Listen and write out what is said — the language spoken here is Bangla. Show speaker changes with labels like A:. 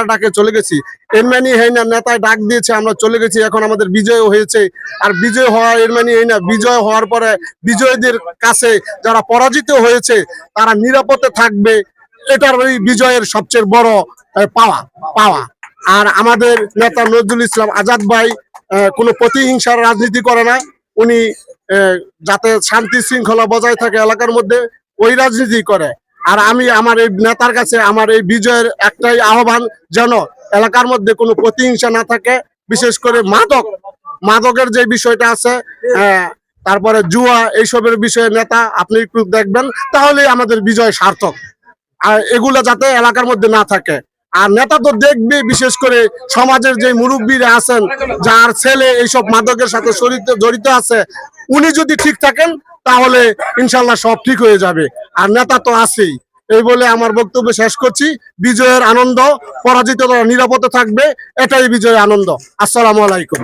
A: ডাকে চলে গেছি। এর মানে হয় না নেতায় ডাক দিয়েছে আমরা চলে গেছি, এখন আমাদের বিজয় হয়েছে। আর বিজয় হওয়া এর মানে হয় না বিজয় হওয়ার পরে বিজয়ীদের কাছে যারা পরাজিত হয়েছে তারা নিরাপদে থাকবে, এটার ওই বিজয়ের সবচেয়ে বড় পাওয়া পাওয়া আর আমাদের নেতা নজরুল ইসলাম আজাদ ভাই কোনো প্রতিহিংসার রাজনীতি করে না। উনি যাতে শান্তি শৃঙ্খলা বজায় থাকে এলাকার মধ্যে ওই রাজনীতি করে। আর আমি আমার এই নেতার কাছে আমার এই বিজয়ের একটাই আহ্বান, যেন এলাকার মধ্যে কোনো প্রতিহিংসা না থাকে। বিশেষ করে মাদকের যে বিষয়টা আছে, তারপরে জুয়া, এইসবের বিষয়ে নেতা আপনি একটু দেখবেন, তাহলে আমাদের বিজয় সার্থক। আর এগুলো যাতে এলাকার মধ্যে না থাকে। আর নেতা তো দেখবে, বিশেষ করে সমাজের যে মুরব্বীরা আছেন যার ছেলে এইসব মাদকের সাথে জড়িত আছে, উনি যদি ঠিক থাকেন তাহলে ইনশাল্লাহ সব ঠিক হয়ে যাবে। আর নেতা তো আছেই। এই বলে আমার বক্তব্য শেষ করছি। বিজয়ের আনন্দ, পরাজিতরা নিরাপদে থাকবে, এটাই বিজয়ের আনন্দ। আসসালামু আলাইকুম।